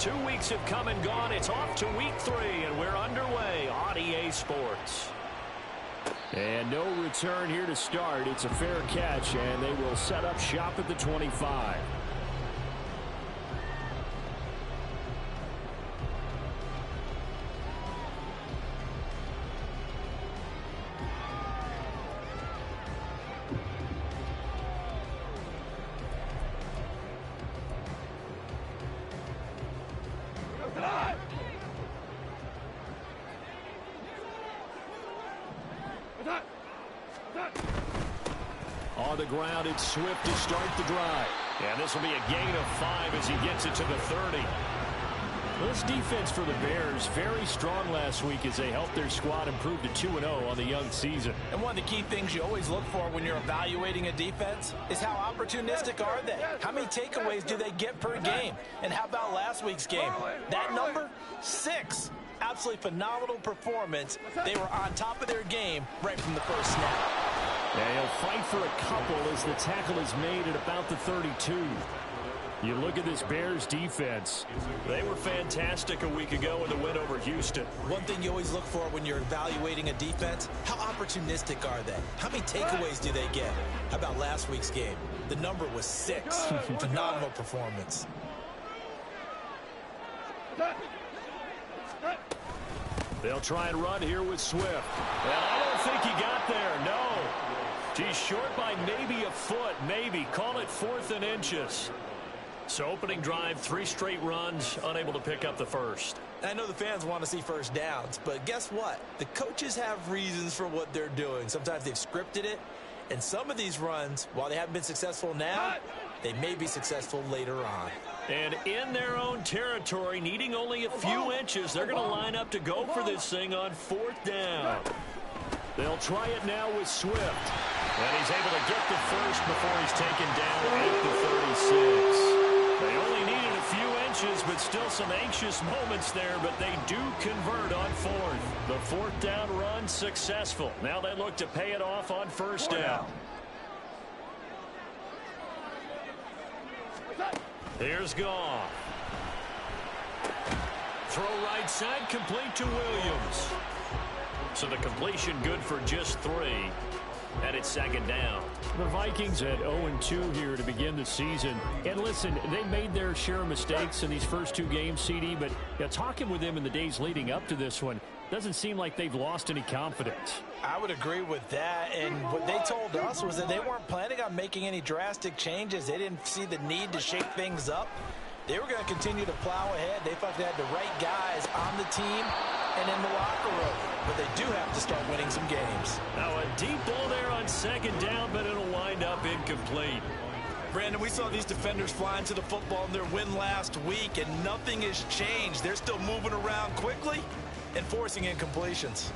2 weeks have come and gone. It's off to week 3, and we're underway on EA Sports. And no return here to start. It's a fair catch, and they will set up shop at the 25. On the ground, it's Swift to start the drive. And this will be a gain of 5 as he gets it to the 30. Well, this defense for the Bears, very strong last week as they helped their squad improve to 2-0 on the young season. And one of the key things you always look for when you're evaluating a defense is how opportunistic are they? How many takeaways do they get per game? And how about last week's game? That number? 6. Absolutely phenomenal performance. They were on top of their game right from the first snap. Yeah, he'll fight for a couple as the tackle is made at about the 32. You look at this Bears defense. They were fantastic a week ago in the win over Houston. One thing you always look for when you're evaluating a defense, how opportunistic are they? How many takeaways do they get? How about last week's game? The number was 6. Phenomenal performance. They'll try and run here with Swift. Well, I don't think he got there, no. He's short by maybe a foot, maybe. Call it 4th and inches. So opening drive, 3 straight runs, unable to pick up the first. I know the fans want to see first downs, but guess what? The coaches have reasons for what they're doing. Sometimes they've scripted it, and some of these runs, while they haven't been successful now, they may be successful later on. And in their own territory, needing only a few inches, they're going to line up to go for this thing on 4th down. They'll try it now with Swift. And he's able to get the first before he's taken down at the 36. They only needed a few inches, but still some anxious moments there, but they do convert on 4th. The 4th down run successful. Now they look to pay it off on 1st down. Here's Goff. Throw right side, complete to Williams. So the completion good for just 3. And it's 2nd down. The Vikings at 0-2 here to begin the season. And listen, they made their share of mistakes in these first 2 games, CD, but talking with them in the days leading up to this one, doesn't seem like they've lost any confidence. I would agree with that, and what they told us was that they weren't planning on making any drastic changes. They didn't see the need to shake things up. They were going to continue to plow ahead. They thought they had the right guys on the team and in the locker room, but they do have to start winning some games. Now a deep ball there on 2nd down, but it'll wind up incomplete. Brandon, we saw these defenders flying to the football in their win last week, and nothing has changed. They're still moving around quickly and forcing incompletions.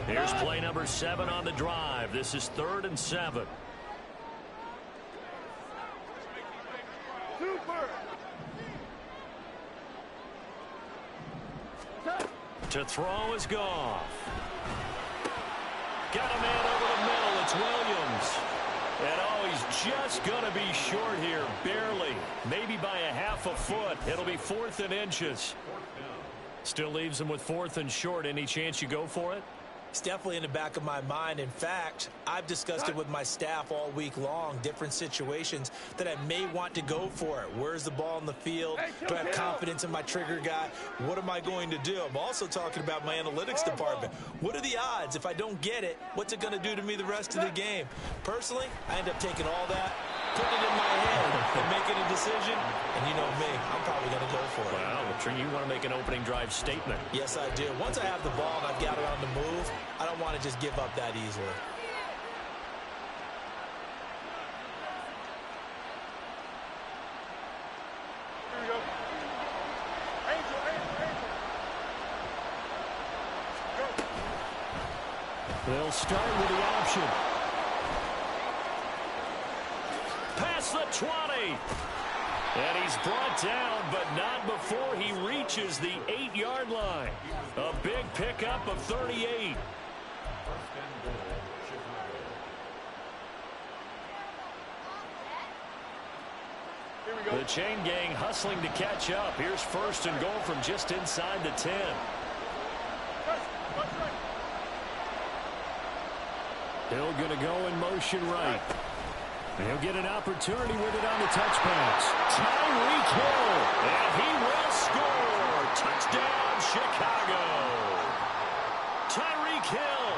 Here's play number 7 on the drive. This is 3rd and 7. To throw is Goff. Got a man over the middle. It's Williams. And he's just going to be short here, barely. Maybe by a half a foot. It'll be 4th and inches. Still leaves him with 4th and short. Any chance you go for it? It's definitely in the back of my mind. In fact, I've discussed it with my staff all week long, different situations that I may want to go for it. Where's the ball in the field? Do I have confidence in my trigger guy? What am I going to do? I'm also talking about my analytics department. What are the odds? If I don't get it, what's it going to do to me the rest of the game? Personally, I end up taking all that, putting it in my head, and making a decision. And you know me, I'm probably going to go for it. Well, you want to make an opening drive statement. Yes, I do. Once I have the ball and I've got it on the move, I don't want to just give up that easily. Here we go. Go. They'll start with the option. Past the 20. And he's brought down, but not before he reaches reaches the 8-yard line. A big pickup of 38. The chain gang hustling to catch up. Here's first and goal from just inside the 10. Hill going to go in motion right. He'll get an opportunity with it on the touch pass. Tyreek Hill, and he will score. Touchdown, Chicago. Tyreek Hill,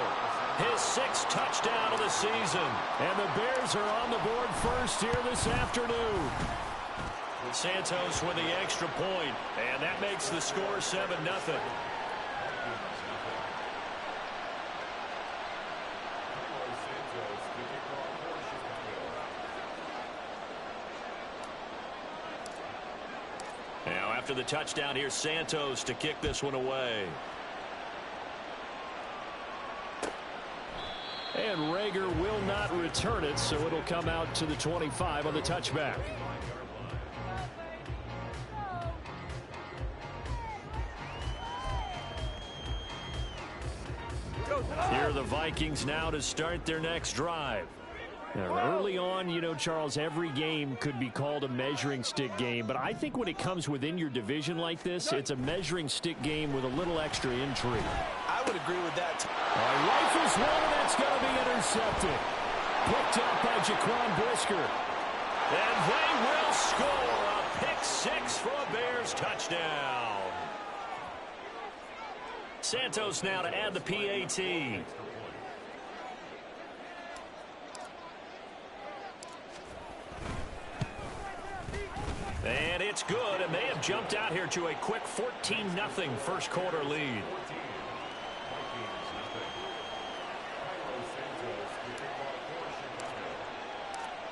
his 6th touchdown of the season. And the Bears are on the board first here this afternoon. Santos with the extra point, and that makes the score 7-0. Now after the touchdown, here's Santos to kick this one away. And Rager will not return it, so it'll come out to the 25 on the touchback. Here are the Vikings now to start their next drive. Now, early on, you know, Charles, every game could be called a measuring stick game, but I think when it comes within your division like this, it's a measuring stick game with a little extra intrigue. I would agree with that. Rifles one, and that's going to be intercepted. Picked up by Jaquan Brisker. And they will score a pick-6 for a Bears touchdown. Santos now to add the PAT. And it's good, and they have jumped out here to a quick 14-0 first quarter lead.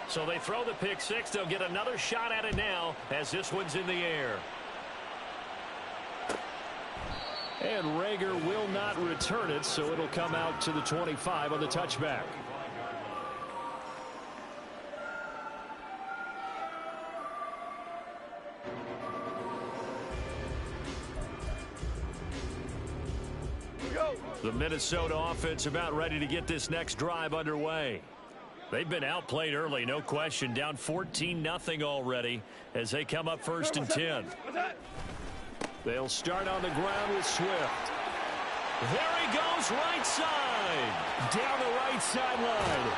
So they throw the pick-6. They'll get another shot at it now as this one's in the air. And Rager will not return it, so it'll come out to the 25 on the touchback. The Minnesota offense about ready to get this next drive underway. They've been outplayed early, no question. Down 14-0 already as they come up first and 10. They'll start on the ground with Swift. There he goes, right side. Down the right sideline.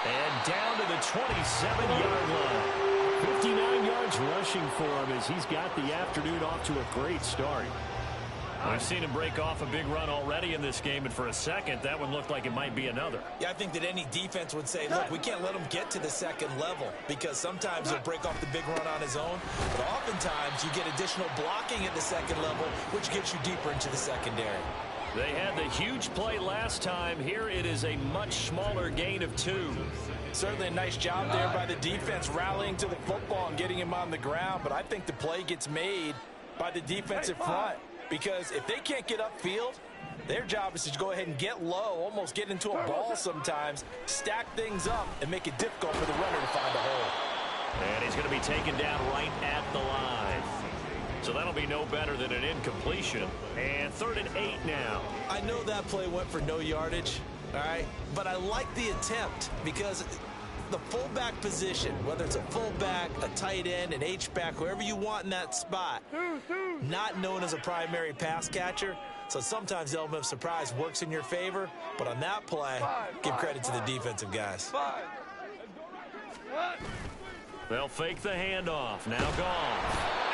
And down to the 27-yard line. 59 yards rushing for him as he's got the afternoon off to a great start. I've seen him break off a big run already in this game, and for a second, that one looked like it might be another. Yeah, I think that any defense would say, look, we can't let him get to the second level because sometimes he'll break off the big run on his own, but oftentimes you get additional blocking at the second level, which gets you deeper into the secondary. They had the huge play last time. Here it is a much smaller gain of 2. Certainly a nice job there by the defense rallying to the football and getting him on the ground, but I think the play gets made by the defensive front. Because if they can't get upfield, their job is to go ahead and get low, almost get into a ball sometimes, stack things up, and make it difficult for the runner to find a hole. And he's going to be taken down right at the line. So that'll be no better than an incompletion. And 3rd and 8 now. I know that play went for no yardage, all right? But I like the attempt because the fullback position, whether it's a fullback, a tight end, an H-back, whoever you want in that spot, not known as a primary pass catcher. So sometimes the element of surprise works in your favor. But on that play, give credit to the defensive guys. They'll fake the handoff. Now gone.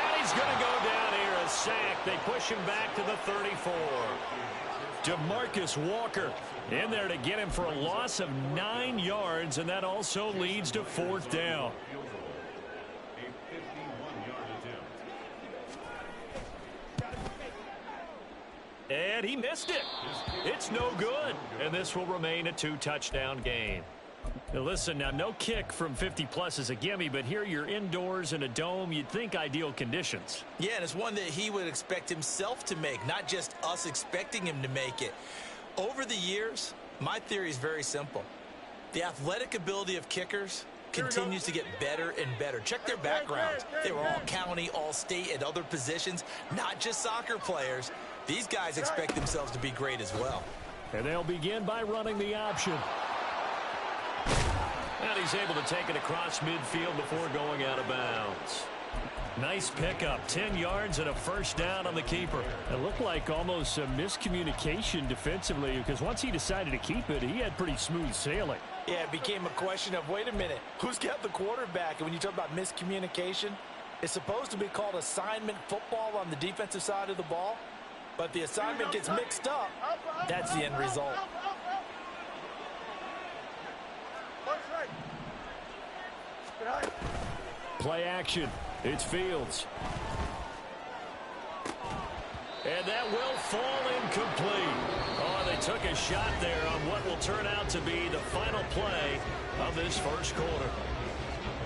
And he's going to go down here, a sack. They push him back to the 34. DeMarcus Walker in there to get him for a loss of 9 yards, and that also leads to 4th down. And he missed it. It's no good. And this will remain a 2-touchdown game. Now listen, now no kick from 50-plus is a gimme, but here you're indoors in a dome. You'd think ideal conditions. Yeah, and it's one that he would expect himself to make, not just us expecting him to make it. Over the years, my theory is very simple. The athletic ability of kickers continues to get better and better. Check their backgrounds. They were all county, all state, at other positions, not just soccer players. These guys expect themselves to be great as well. And they'll begin by running the option. And he's able to take it across midfield before going out of bounds. Nice pickup, 10 yards and a first down on the keeper. It looked like almost a miscommunication defensively because once he decided to keep it, he had pretty smooth sailing. Yeah, it became a question of, wait a minute, who's got the quarterback? And when you talk about miscommunication, it's supposed to be called assignment football on the defensive side of the ball. But the assignment gets mixed up. That's the end result. Play action. It's Fields. And that will fall incomplete. Oh, they took a shot there on what will turn out to be the final play of this first quarter.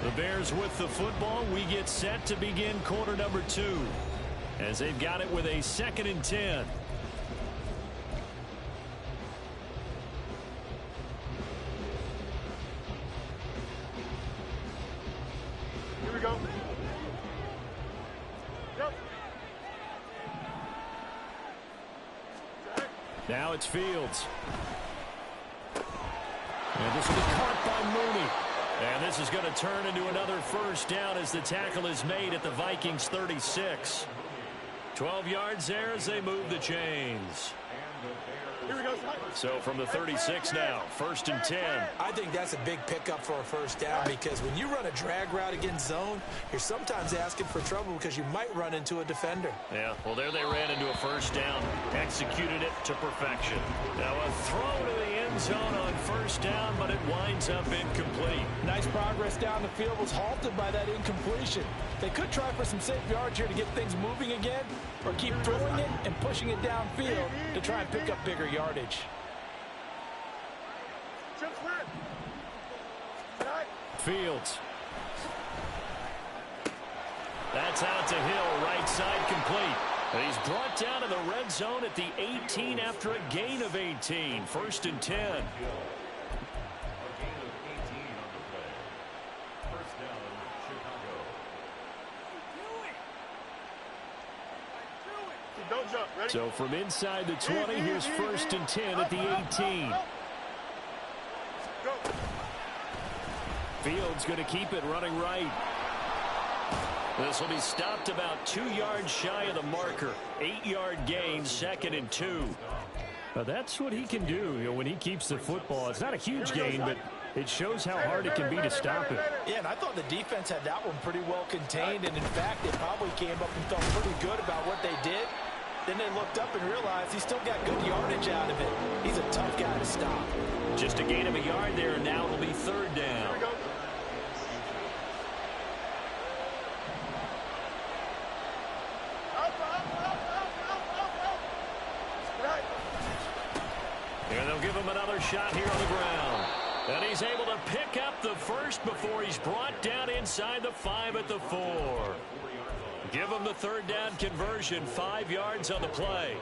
The Bears with the football. We get set to begin quarter number 2. As they've got it with a 2nd and 10. Here we go. Yep. Now it's Fields. And this will be caught by Mooney. And this is going to turn into another first down as the tackle is made at the Vikings 36. 12 yards there as they move the chains. Here we go. So from the 36 now, 1st and 10. I think that's a big pickup for a first down because when you run a drag route against zone, you're sometimes asking for trouble because you might run into a defender. Yeah, well, there they ran into a first down, executed it to perfection. Now a throw to the end zone on first down, but it winds up incomplete. Nice progress down the field was halted by that incompletion. They could try for some safe yards here to get things moving again, or keep throwing it and pushing it downfield to try and pick up bigger yardage. Fields. That's out to Hill, right side complete. And he's brought down in the red zone at the 18 after a gain of 18. 1st and 10. Don't jump. Ready? So from inside the 20, here's 1st and 10 at the 18. Go. Fields going to keep it running right. This will be stopped about 2 yards shy of the marker. 8-yard gain, 2nd and 2. Now that's what he can do, when he keeps the football. It's not a huge gain, but it shows how hard it can be to stop it. Yeah, and I thought the defense had that one pretty well contained, and in fact, they probably came up and felt pretty good about what they did. Then they looked up and realized he still got good yardage out of it. He's a tough guy to stop. Just a gain of a yard there, and now it'll be 3rd down. Here we go. And they'll give him another shot here on the ground. And he's able to pick up the first before he's brought down inside the 5 at the 4. Give him the 3rd down conversion, 5 yards on the play.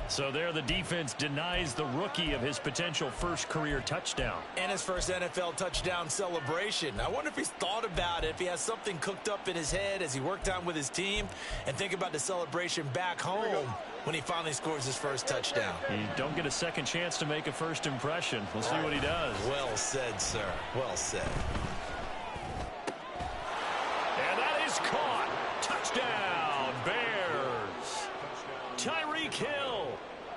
So there the defense denies the rookie of his potential first career touchdown. And his first NFL touchdown celebration. I wonder if he's thought about it, if he has something cooked up in his head as he worked on with his team, and think about the celebration back home when he finally scores his first touchdown. You don't get a second chance to make a first impression. We'll see what he does. Well said, sir. Well said. And that is caught. Touchdown, Bears. Tyreek Hill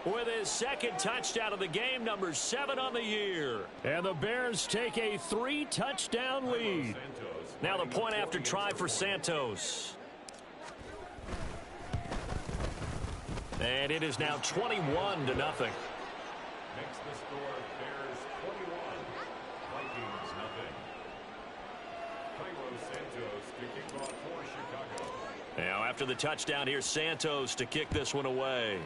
with his 2nd touchdown of the game, number 7 on the year. And the Bears take a 3-touchdown lead. Now the point after try for Santos. And it is now 21-0. Makes the score Bears 21, Vikings nothing. Cairo Santos to kick off for Chicago. Now after the touchdown, here's Santos to kick this one away.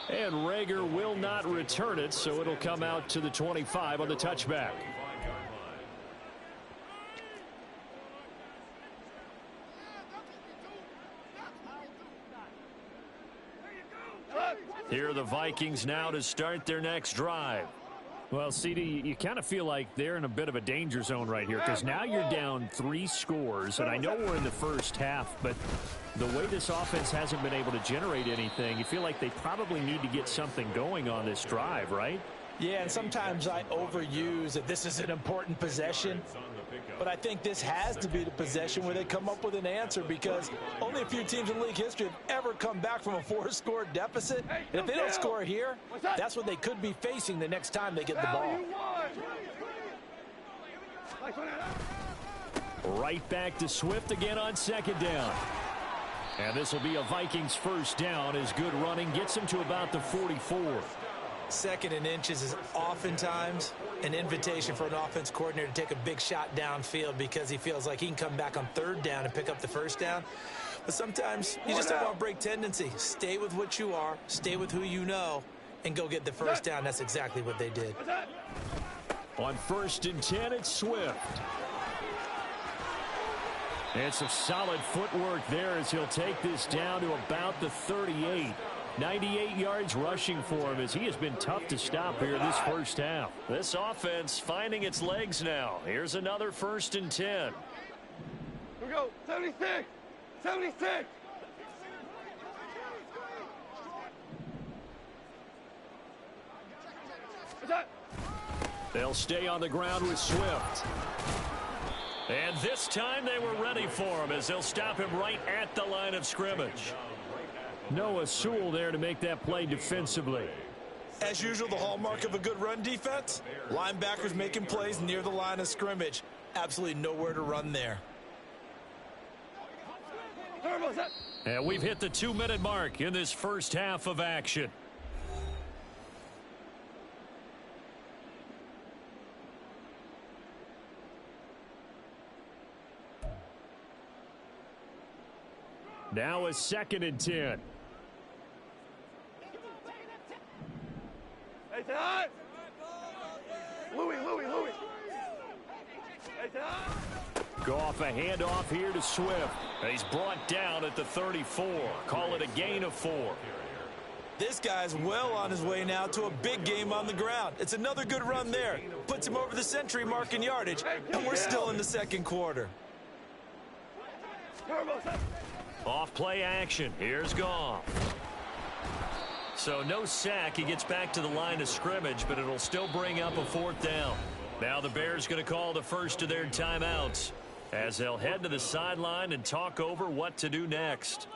And Rager will not return it, so it'll come out to the 25 on the touchback. Here are the Vikings now to start their next drive. Well, CD, you kind of feel like they're in a bit of a danger zone right here because now you're down 3 scores, and I know we're in the first half, but the way this offense hasn't been able to generate anything, you feel like they probably need to get something going on this drive, right? Yeah, and sometimes I overuse that this is an important possession, but I think this has to be the possession where they come up with an answer because only a few teams in league history have ever come back from a 4-score deficit. And if they don't score here, that's what they could be facing the next time they get the ball. Right back to Swift again on second down. And this will be a Vikings first down as good running gets them to about the 44. Second and inches is oftentimes an invitation for an offense coordinator to take a big shot downfield because he feels like he can come back on third down and pick up the first down. But sometimes you just don't want to break tendency. Stay with what you are, stay with who you know, and go get the first down. That's exactly what they did. On 1st and 10, it's Swift. And some solid footwork there as he'll take this down to about the 38. 98 yards rushing for him as he has been tough to stop here this first half. This offense finding its legs now. Here's another 1st and 10. Here we go. 76. 76. They'll stay on the ground with Swift. And this time they were ready for him as they'll stop him right at the line of scrimmage. Noah Sewell there to make that play defensively. As usual, the hallmark of a good run defense, linebackers making plays near the line of scrimmage. Absolutely nowhere to run there. And we've hit the 2-minute mark in this first half of action. Now a 2nd and 10. Hey, Todd! Louie. Hey, Todd! Go off a handoff here to Swift. He's brought down at the 34. Call it a gain of 4. This guy's well on his way now to a big game on the ground. It's another good run there. Puts him over the century mark in yardage, and we're still in the second quarter. Off play action. Here's Goff. So no sack. He gets back to the line of scrimmage, but it'll still bring up a 4th down. Now the Bears going to call the first of their timeouts as they'll head to the sideline and talk over what to do next.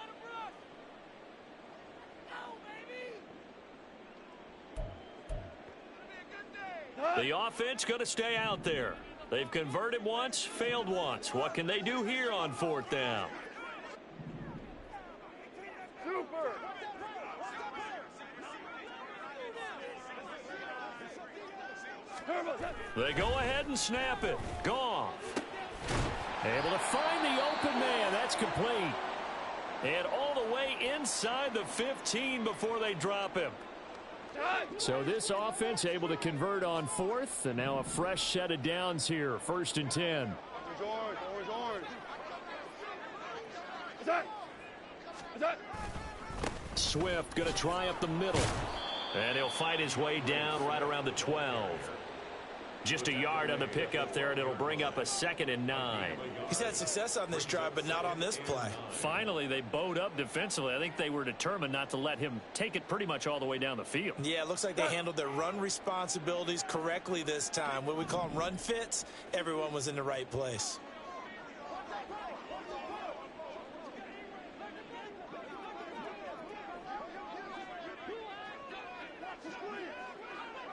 The offense going to stay out there. They've converted once, failed once. What can they do here on 4th down? Super! They go ahead and snap it. Goff. Able to find the open man. That's complete. And all the way inside the 15 before they drop him. So this offense able to convert on 4th, and now a fresh set of downs here. 1st and 10. Orange. Swift going to try up the middle. And he'll fight his way down right around the 12. Just a yard on the pickup there, and it'll bring up a 2nd and 9. He's had success on this drive, but not on this play. Finally, they bowed up defensively. I think they were determined not to let him take it pretty much all the way down the field. Yeah, it looks like they handled their run responsibilities correctly this time. What we call them run fits, everyone was in the right place.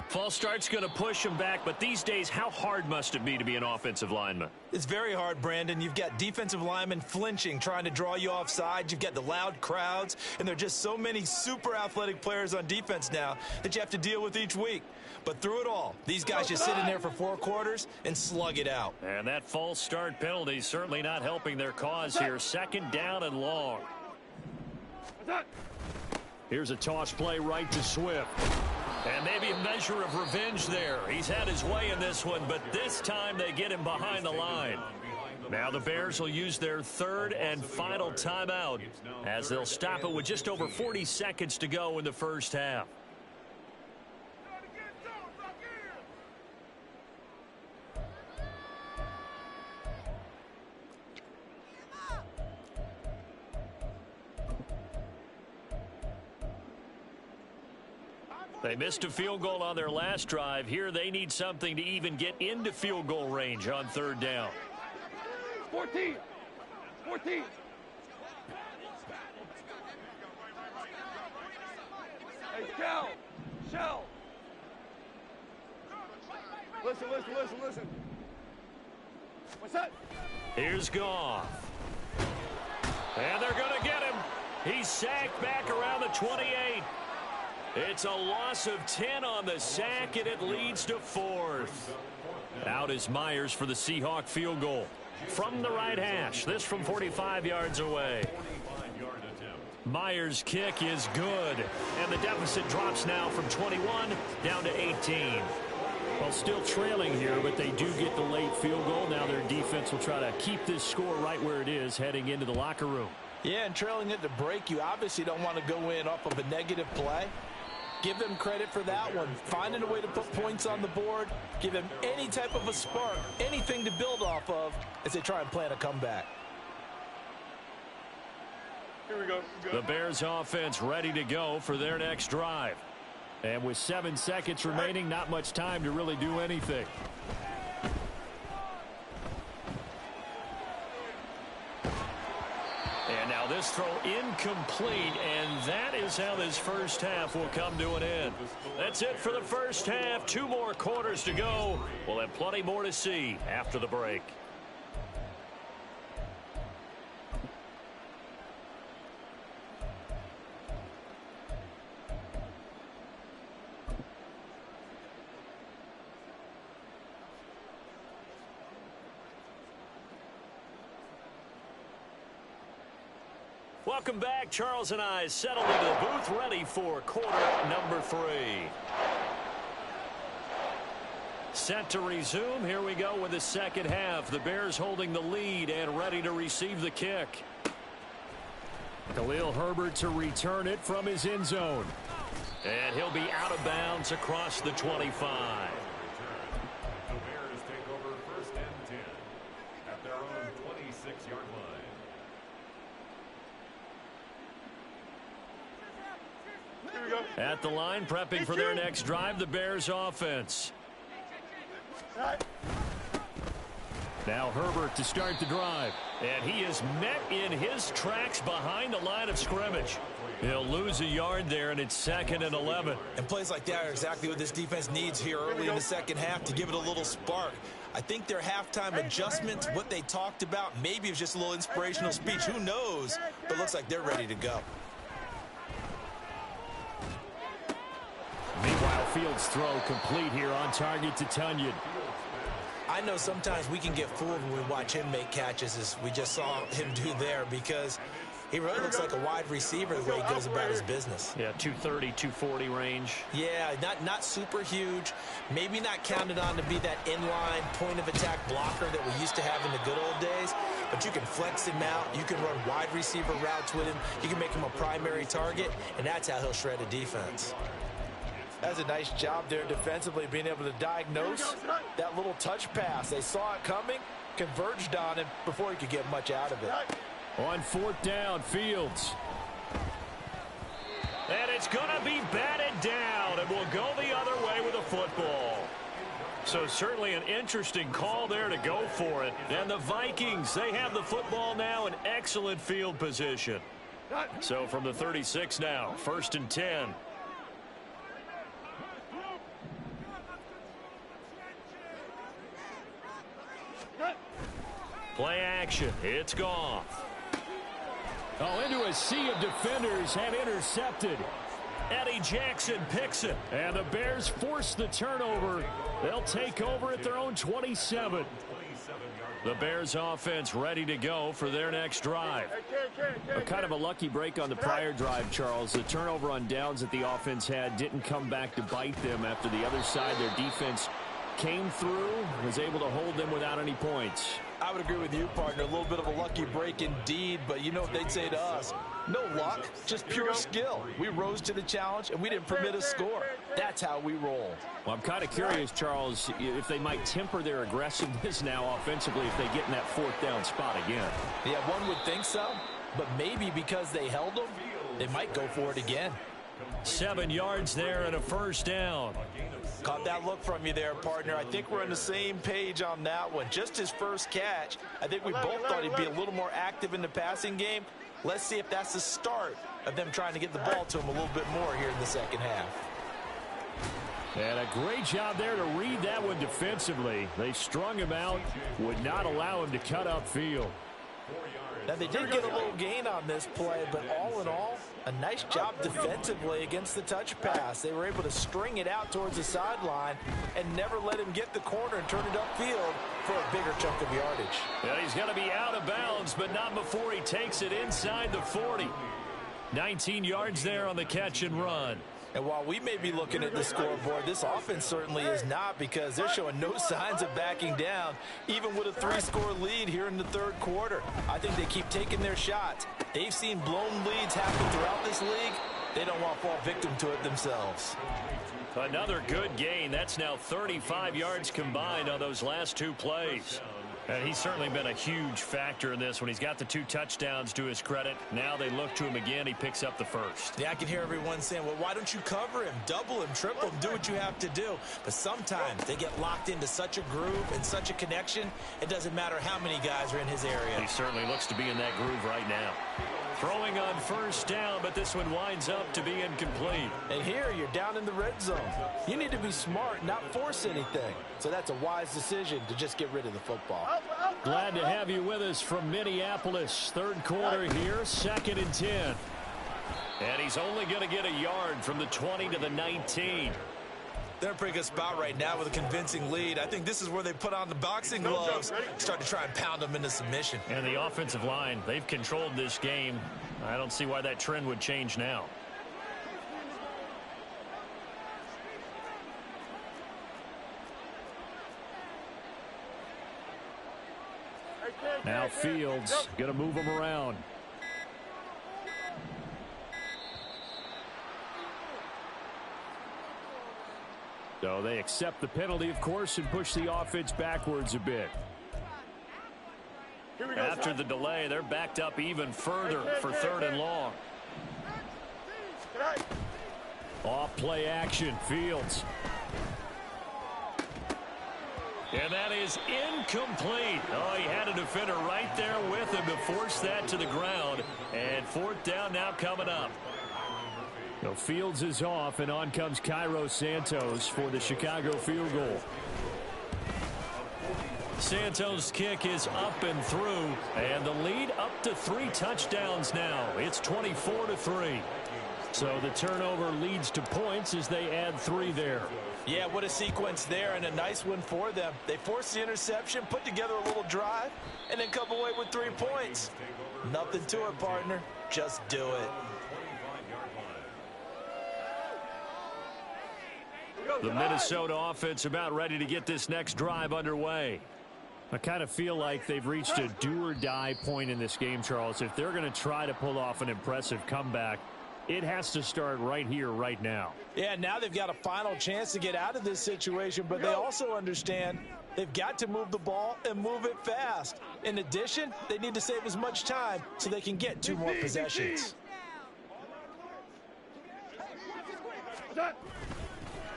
False start's going to push him back, but these days, how hard must it be to be an offensive lineman? It's very hard, Brandon. You've got defensive linemen flinching, trying to draw you offside. You've got the loud crowds, and there are just so many super athletic players on defense now that you have to deal with each week. But through it all, these guys just sit in there for 4 quarters and slug it out. And that false start penalty is certainly not helping their cause here. 2nd down and long. Here's a toss play right to Swift. And maybe a measure of revenge there. He's had his way in this one, but this time they get him behind the line. Now the Bears will use their 3rd and final timeout as they'll stop it with just over 40 seconds to go in the first half. They missed a field goal on their last drive. Here they need something to even get into field goal range on third down. 14. 14. Hey, Shell. Listen. What's that? Here's Goff. And they're going to get him. He's sacked back around the 28. It's a loss of 10 on the sack, and it leads to fourth. Out is Myers for the Seahawk field goal. From the right hash, this from 45 yards away. Myers' kick is good, and the deficit drops now from 21 down to 18. Well, still trailing here, but they do get the late field goal. Now their defense will try to keep this score right where it is heading into the locker room. Yeah, and trailing it to break, you obviously don't want to go in off of a negative play. Give them credit for that one. Finding a way to put points on the board. Give them any type of a spark, anything to build off of as they try and plan a comeback. Here we go. The Bears offense ready to go for their next drive. And with 7 seconds remaining, not much time to really do anything. And now this throw incomplete, and that is how this first half will come to an end. That's it for the first half. 2 more quarters to go. We'll have plenty more to see after the break. Welcome back. Charles and I settled into the booth, ready for quarter number 3. Set to resume. Here we go with the second half. The Bears holding the lead and ready to receive the kick. Khalil Herbert to return it from his end zone. And he'll be out of bounds across the 25. The Bears take over 1st and 10 at their own 26-yard line. At the line, prepping for their next drive, the Bears offense. Now Herbert to start the drive. And he is met in his tracks behind the line of scrimmage. He'll lose a yard there, and it's 2nd and 11. And plays like that are exactly what this defense needs here early in the second half to give it a little spark. I think their halftime adjustments, what they talked about, maybe it was just a little inspirational speech. Who knows? But it looks like they're ready to go. Meanwhile, Fields' throw complete here on target to Tunyon. I know sometimes we can get fooled when we watch him make catches, as we just saw him do there, because he really looks like a wide receiver the way he goes about his business. Yeah, 230, 240 range. Yeah, not super huge. Maybe not counted on to be that inline point-of-attack blocker that we used to have in the good old days, but you can flex him out. You can run wide receiver routes with him. You can make him a primary target, and that's how he'll shred a defense. That's a nice job there defensively, being able to diagnose that little touch pass. They saw it coming, converged on him before he could get much out of it. On 4th down, Fields. And it's going to be batted down, and we'll go the other way with the football. So certainly an interesting call there to go for it. And the Vikings, they have the football now in excellent field position. So from the 36 now, 1st and 10. Play action. It's Goff. Oh, into a sea of defenders and intercepted. Eddie Jackson picks it. And the Bears force the turnover. They'll take over at their own 27. The Bears offense ready to go for their next drive. Kind of a lucky break on the prior drive, Charles. The turnover on downs that the offense had didn't come back to bite them after the other side. Their defense came through, was able to hold them without any points. I would agree with you, partner. A little bit of a lucky break indeed, but you know what they'd say to us? No luck, just pure skill. We rose to the challenge, and we didn't permit a score. That's how we roll. Well, I'm kind of curious, Charles, if they might temper their aggressiveness now offensively if they get in that 4th down spot again. Yeah, one would think so, but maybe because they held them, they might go for it again. 7 yards there and a first down. Caught that look from you there, partner. I think we're on the same page on that one. Just his first catch. I think we both thought he'd be a little more active in the passing game. Let's see if that's the start of them trying to get the ball to him a little bit more here in the second half. And a great job there to read that one defensively. They strung him out, would not allow him to cut upfield. Now, they did get a little gain on this play, but all in all, a nice job defensively against the touch pass. They were able to string it out towards the sideline and never let him get the corner and turn it upfield for a bigger chunk of yardage. Yeah, he's going to be out of bounds, but not before he takes it inside the 40. 19 yards there on the catch and run. And while we may be looking at the scoreboard, this offense certainly is not, because they're showing no signs of backing down, even with a 3-score lead here in the third quarter. I think they keep taking their shots. They've seen blown leads happen throughout this league. They don't want to fall victim to it themselves. Another good gain. That's now 35 yards combined on those last 2 plays. And he's certainly been a huge factor in this when he's got the 2 touchdowns to his credit. Now they look to him again. He picks up the first. Yeah, I can hear everyone saying, well, why don't you cover him, double him, triple him, do what you have to do. But sometimes they get locked into such a groove and such a connection, it doesn't matter how many guys are in his area. He certainly looks to be in that groove right now. Throwing on first down, but this one winds up to be incomplete. And here you're down in the red zone. You need to be smart, not force anything. So that's a wise decision to just get rid of the football. Glad to have you with us from Minneapolis. Third quarter here, 2nd and 10. And he's only going to get a yard from the 20 to the 19. They're in a pretty good spot right now with a convincing lead. I think this is where they put on the boxing gloves, start to try and pound them into submission. And the offensive line, they've controlled this game. I don't see why that trend would change now. Now Fields going to move him around. So they accept the penalty, of course, and push the offense backwards a bit. After the delay, they're backed up even further for 3rd and long. Off play action, Fields. And that is incomplete. Oh, he had a defender right there with him to force that to the ground. And 4th down now coming up. So Fields is off, and on comes Cairo Santos for the Chicago field goal. Santos' kick is up and through, and the lead up to 3 touchdowns now. It's 24-3. So the turnover leads to points as they add 3 there. Yeah, what a sequence there, and a nice one for them. They forced the interception, put together a little drive, and then come away with 3 points. Nothing to it, partner. Just do it. The Minnesota offense about ready to get this next drive underway. I kind of feel like they've reached a do-or-die point in this game, Charles. If they're going to try to pull off an impressive comeback, it has to start right here, right now. Yeah, now they've got a final chance to get out of this situation, but they also understand they've got to move the ball and move it fast. In addition, they need to save as much time so they can get 2 more possessions.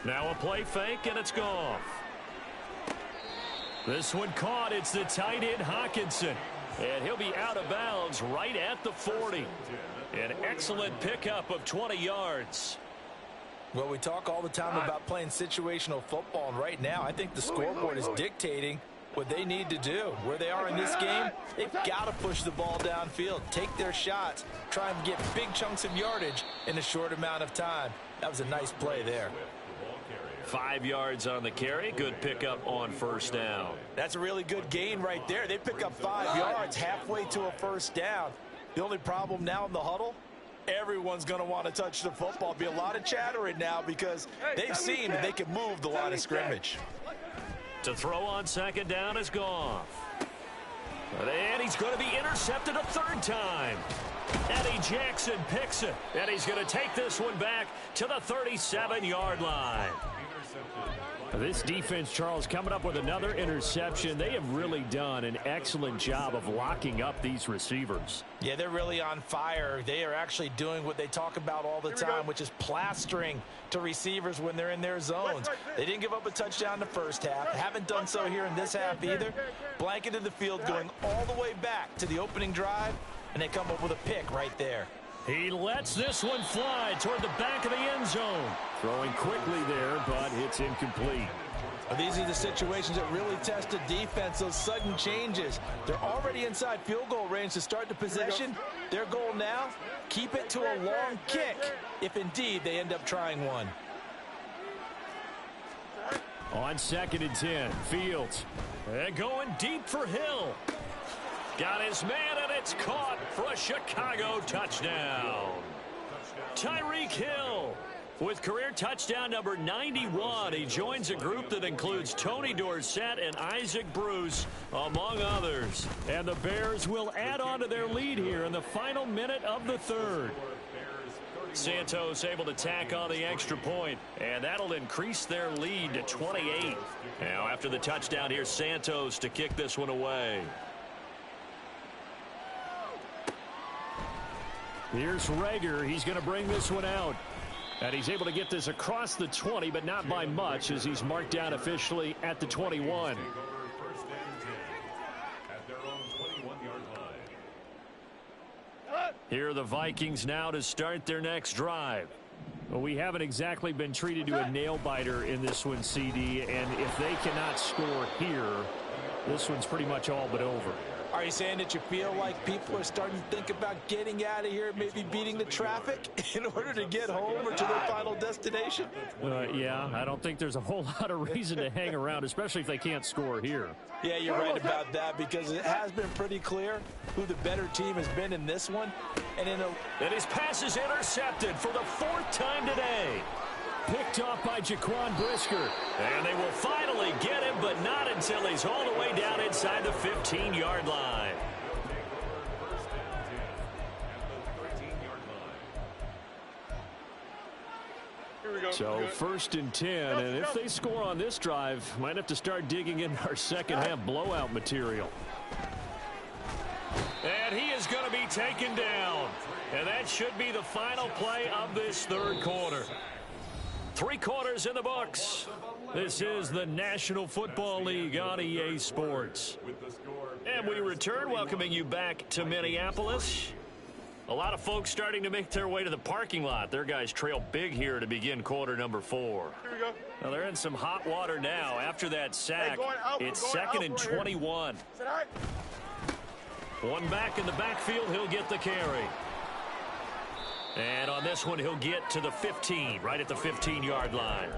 Now a play fake, and it's gone. This one caught. It's the tight end, Hawkinson. And he'll be out of bounds right at the 40. An excellent pickup of 20 yards. Well, we talk all the time about playing situational football, and right now I think the scoreboard is dictating what they need to do. Where they are in this game, they've got to push the ball downfield, take their shots, try and get big chunks of yardage in a short amount of time. That was a nice play there. 5 yards on the carry. Good pickup on first down. That's a really good gain right there. They pick up 5 yards halfway to a first down. The only problem now in the huddle, everyone's going to want to touch the football. Be a lot of chattering now because they've seen that they can move the line of scrimmage. To throw on 2nd down is Goff. And he's going to be intercepted a 3rd time. Eddie Jackson picks it. And he's going to take this one back to the 37-yard line. This defense, Charles, coming up with another interception. They have really done an excellent job of locking up these receivers. Yeah, they're really on fire. They are actually doing what they talk about all the time, which is plastering to receivers when they're in their zones. They didn't give up a touchdown in the first half. Haven't done so here in this half either. Blanketed the field going all the way back to the opening drive, and they come up with a pick right there. He lets this one fly toward the back of the end zone. Throwing quickly there, but it's incomplete. Well, these are the situations that really test a defense, those sudden changes. They're already inside field goal range to start the possession. Their goal now, keep it to a long kick, if indeed they end up trying one. On 2nd and 10, Fields. And going deep for Hill. Got his man, and it's caught for a Chicago touchdown. Tyreek Hill with career touchdown number 91. He joins a group that includes Tony Dorsett and Isaac Bruce, among others. And the Bears will add on to their lead here in the final minute of the third. Santos able to tack on the extra point, and that'll increase their lead to 28. Now, after the touchdown, here's Santos to kick this one away. Here's Rager. He's going to bring this one out. And he's able to get this across the 20, but not by much, as he's marked down officially at the 21. Here are the Vikings now to start their next drive. Well, we haven't exactly been treated to a nail-biter in this one, CD, and if they cannot score here, this one's pretty much all but over. Are you saying that you feel like people are starting to think about getting out of here, maybe beating the traffic in order to get home or to their final destination? Yeah, I don't think there's a whole lot of reason to hang around, especially if they can't score here. Yeah, you're right about that, because it has been pretty clear who the better team has been in this one. And his pass is intercepted for the 4th time today. Picked off by Jaquan Brisker. And they will finally get him, but not until he's all the way down inside the 15-yard line. So 1st and 10, and if they score on this drive, might have to start digging in our second half blowout material. And he is going to be taken down. And that should be the final play of this third quarter. 3 quarters in the books. This is the National Football League on EA Sports. And we return, welcoming you back to Minneapolis. A lot of folks starting to make their way to the parking lot. Their guys trail big here to begin quarter number 4. Here we go. Now they're in some hot water now. After that sack, it's 2nd and 21. One back in the backfield, he'll get the carry. And on this one, he'll get to the 15, right at the 15-yard line.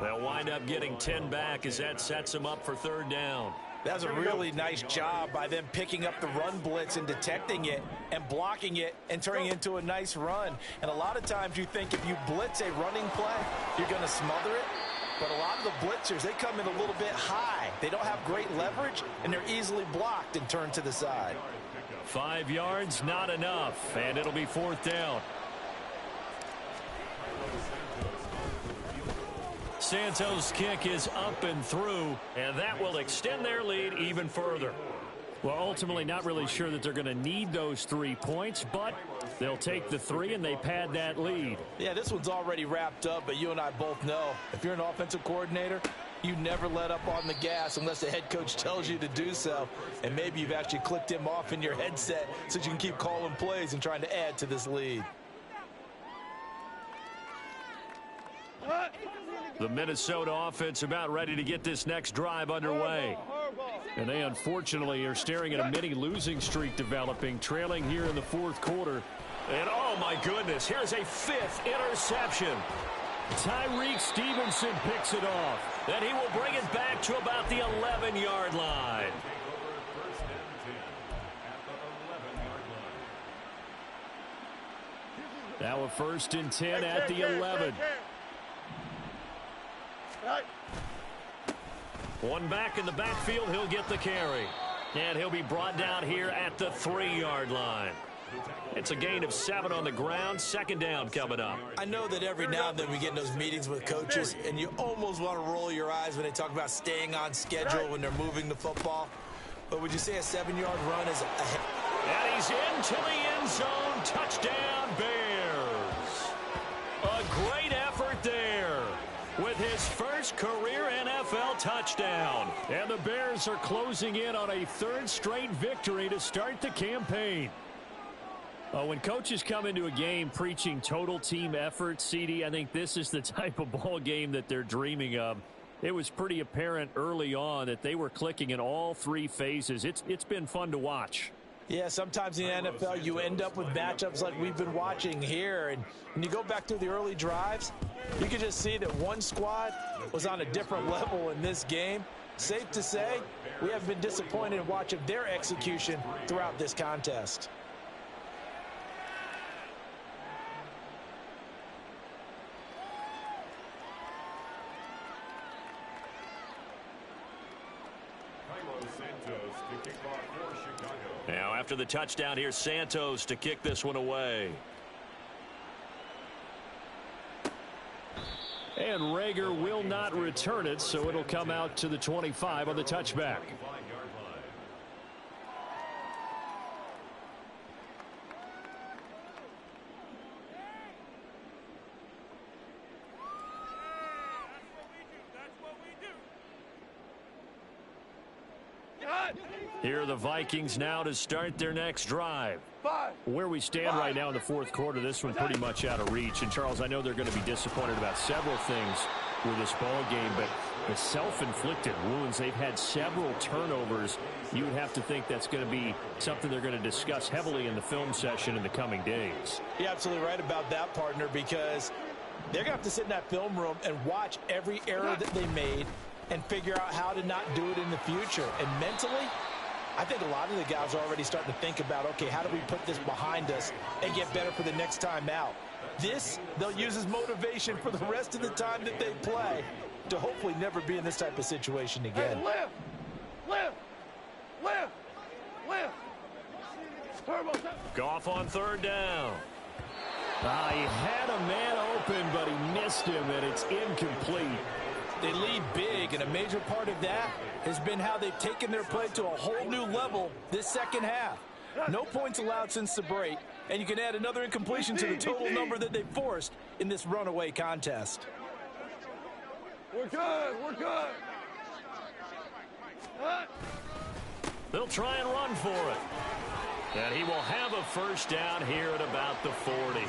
They'll wind up getting 10 back as that sets them up for 3rd down. That's a really nice job by them picking up the run blitz and detecting it and blocking it and turning it into a nice run. And a lot of times you think if you blitz a running play, you're going to smother it. But a lot of the blitzers, they come in a little bit high. They don't have great leverage, and they're easily blocked and turned to the side. 5 yards, not enough, and it'll be 4th down. Santos' kick is up and through, and that will extend their lead even further. Well, ultimately not really sure that they're going to need those 3 points, but they'll take the 3 and they pad that lead. Yeah, this one's already wrapped up, but you and I both know if you're an offensive coordinator, you never let up on the gas unless the head coach tells you to do so. And maybe you've actually clicked him off in your headset so you can keep calling plays and trying to add to this lead. The Minnesota offense about ready to get this next drive underway. And they unfortunately are staring at a mini losing streak developing, trailing here in the 4th quarter. And oh my goodness, here's a 5th interception. Tyreek Stevenson picks it off. Then he will bring it back to about the 11-yard line. Now a 1st and 10 at the 11. One back in the backfield, he'll get the carry. And he'll be brought down here at the 3-yard line. It's a gain of 7 on the ground. Second down coming up. I know that every now and then we get in those meetings with coaches, and you almost want to roll your eyes when they talk about staying on schedule when they're moving the football. But would you say a 7-yard run is a... And he's into the end zone. Touchdown, Bears. A great effort there with his first career NFL touchdown. And the Bears are closing in on a 3rd straight victory to start the campaign. When coaches come into a game preaching total team effort, CD, I think this is the type of ball game that they're dreaming of. It was pretty apparent early on that they were clicking in all 3 phases. It's been fun to watch. Yeah, sometimes in the NFL you end up with matchups like we've been watching here. And when you go back through the early drives, you can just see that one squad was on a different level in this game. Safe to say, we have been disappointed in watching their execution throughout this contest. Now after the touchdown, here's Santos to kick this one away. And Rager will not return it, so it'll come out to the 25 on the touchback. Here are the Vikings now to start their next drive. Where we stand right now in the 4th quarter, this one pretty much out of reach. And, Charles, I know they're going to be disappointed about several things with this ball game, but the self-inflicted wounds, they've had several turnovers. You would have to think that's going to be something they're going to discuss heavily in the film session in the coming days. You're absolutely right about that, partner, because they're going to have to sit in that film room and watch every error that they made and figure out how to not do it in the future. And mentally, I think a lot of the guys are already starting to think about, okay, how do we put this behind us and get better for the next time out? This, they'll use as motivation for the rest of the time that they play to hopefully never be in this type of situation again. Hey, lift! Lift! Lift! Lift! Turbo. Goff on 3rd down. He had a man open, but he missed him, and it's incomplete. They lead big, and a major part of that has been how they've taken their play to a whole new level this second half. No points allowed since the break, and you can add another incompletion to the total number that they forced in this runaway contest. We're good. We're good. They'll try and run for it. And he will have a first down here at about the 40.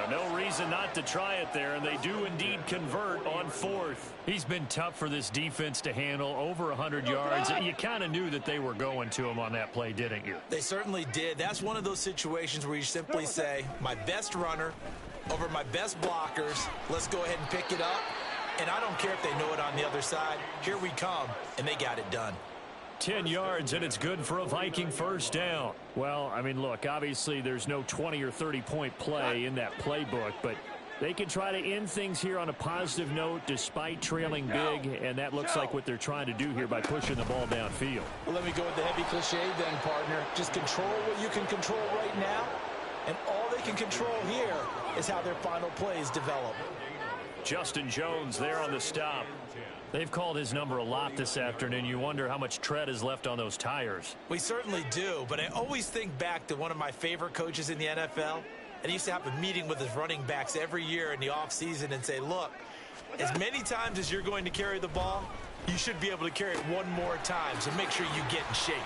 No reason not to try it there, and they do indeed convert on 4th. He's been tough for this defense to handle, over 100 yards. You kind of knew that they were going to him on that play, didn't you? They certainly did. That's one of those situations where you simply say, my best runner over my best blockers, let's go ahead and pick it up. And I don't care if they know it on the other side. Here we come, and they got it done. 10 yards, and it's good for a Viking first down. Well, I mean, look, obviously there's no 20 or 30-point play in that playbook, but they can try to end things here on a positive note despite trailing big, and that looks like what they're trying to do here by pushing the ball downfield. Well, let me go with the heavy cliche then, partner. Just control what you can control right now, and all they can control here is how their final plays develop. Justin Jones there on the stop. They've called his number a lot this afternoon. You wonder how much tread is left on those tires. We certainly do, but I always think back to one of my favorite coaches in the NFL, and he used to have a meeting with his running backs every year in the offseason and say, look, as many times as you're going to carry the ball, you should be able to carry it one more time, so make sure you get in shape.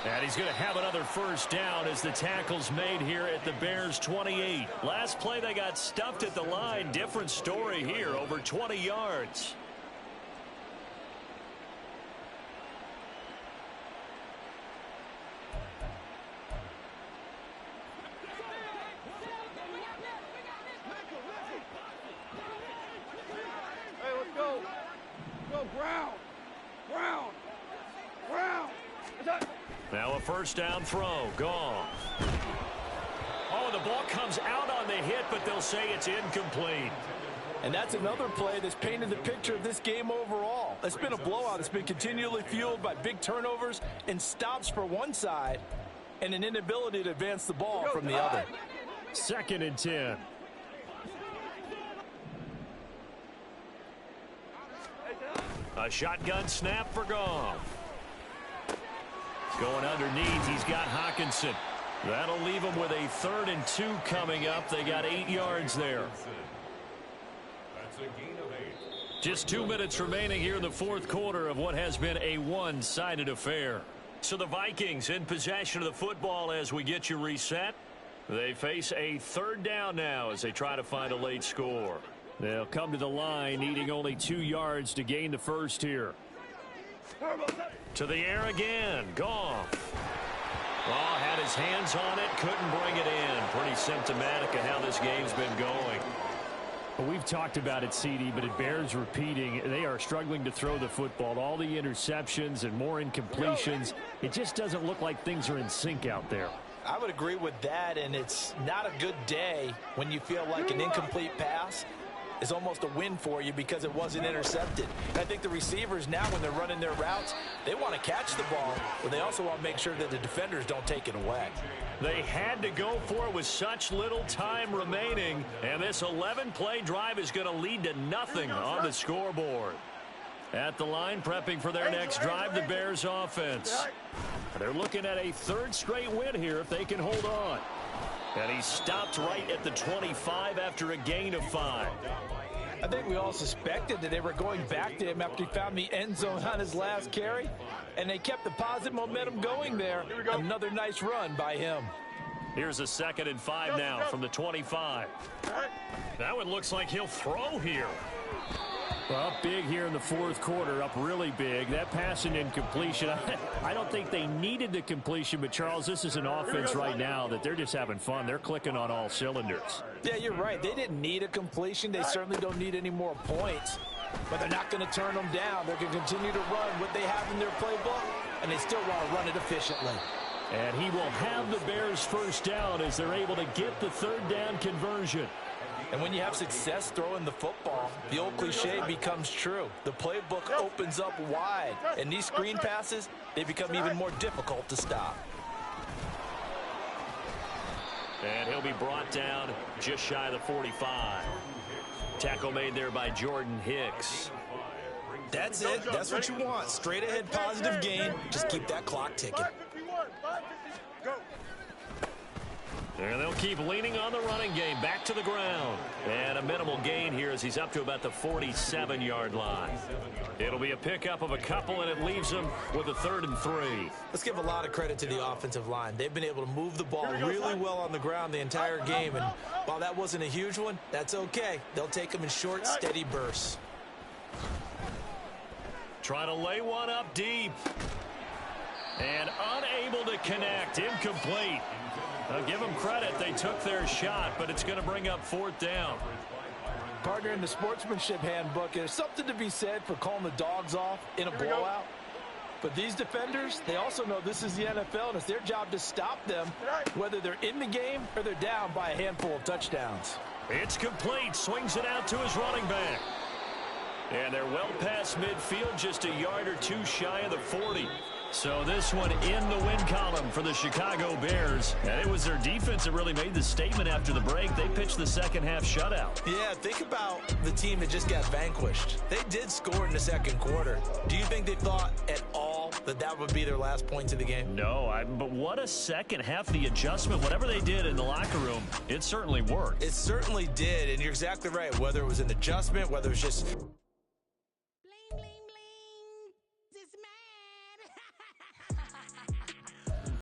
And he's going to have another first down as the tackle's made here at the Bears 28. Last play they got stuffed at the line. Different story here, over 20 yards. Now a first down throw. Gone. Oh, the ball comes out on the hit, but they'll say it's incomplete. And that's another play that's painted the picture of this game overall. It's been a blowout. It's been continually fueled by big turnovers and stops for one side and an inability to advance the ball from the other. 2nd and 10. A shotgun snap for Goff. Going underneath, he's got Hawkinson. That'll leave him with a 3rd and 2 coming up. They got 8 yards there. That's a gain of 8. Just 2 minutes remaining here in the 4th quarter of what has been a one-sided affair. So the Vikings in possession of the football as we get you reset. They face a 3rd down now as they try to find a late score. They'll come to the line needing only 2 yards to gain the first here. To the air again. Goff. Oh, had his hands on it, couldn't bring it in. Pretty symptomatic of how this game's been going. Well, we've talked about it, CD, but it bears repeating. They are struggling to throw the football. All the interceptions and more incompletions. It just doesn't look like things are in sync out there. I would agree with that, and it's not a good day when you feel like an incomplete pass is almost a win for you because it wasn't intercepted. And I think the receivers now, when they're running their routes, they want to catch the ball, but they also want to make sure that the defenders don't take it away. They had to go for it with such little time remaining, and this 11-play drive is going to lead to nothing on the scoreboard. At the line, prepping for their next drive, the Bears offense. They're looking at a 3rd straight win here if they can hold on. And he stopped right at the 25 after a gain of 5. I think we all suspected that they were going back to him after he found the end zone on his last carry, and they kept the positive momentum going there. Another nice run by him. Here's a 2nd and 5 now from the 25. That one looks like he'll throw here. Well, up big here in the 4th quarter, up really big. That pass and incompletion, I don't think they needed the completion, but Charles, this is an offense right now that they're just having fun. They're clicking on all cylinders. Yeah, you're right. They didn't need a completion. They certainly don't need any more points, but they're not going to turn them down. They're going to continue to run what they have in their playbook, and they still want to run it efficiently. And he will have the Bears 1st down as they're able to get the 3rd down conversion. And when you have success throwing the football, the old cliche becomes true. The playbook opens up wide, and these screen passes, they become even more difficult to stop. And he'll be brought down just shy of the 45. Tackle made there by Jordan Hicks. That's it. That's what you want. Straight ahead positive gain. Just keep that clock ticking. And they'll keep leaning on the running game. Back to the ground. And a minimal gain here as he's up to about the 47-yard line. It'll be a pickup of a couple, and it leaves him with a 3rd and 3. Let's give a lot of credit to the offensive line. They've been able to move the ball really well on the ground the entire game. And while that wasn't a huge one, that's okay. They'll take them in short, steady bursts. Trying to lay one up deep. And unable to connect. Incomplete. I'll give them credit. They took their shot, but it's going to bring up 4th down. Partner, in the sportsmanship handbook, there's something to be said for calling the dogs off in a blowout. But these defenders, they also know this is the NFL, and it's their job to stop them, whether they're in the game or they're down by a handful of touchdowns. It's complete. Swings it out to his running back. And they're well past midfield, just a yard or two shy of the 40. So this one in the win column for the Chicago Bears. And it was their defense that really made the statement after the break. They pitched the second half shutout. Yeah, think about the team that just got vanquished. They did score in the 2nd quarter. Do you think they thought at all that that would be their last points of the game? No, but what a second half. The adjustment, whatever they did in the locker room, it certainly worked. It certainly did, and you're exactly right. Whether it was an adjustment, whether it was just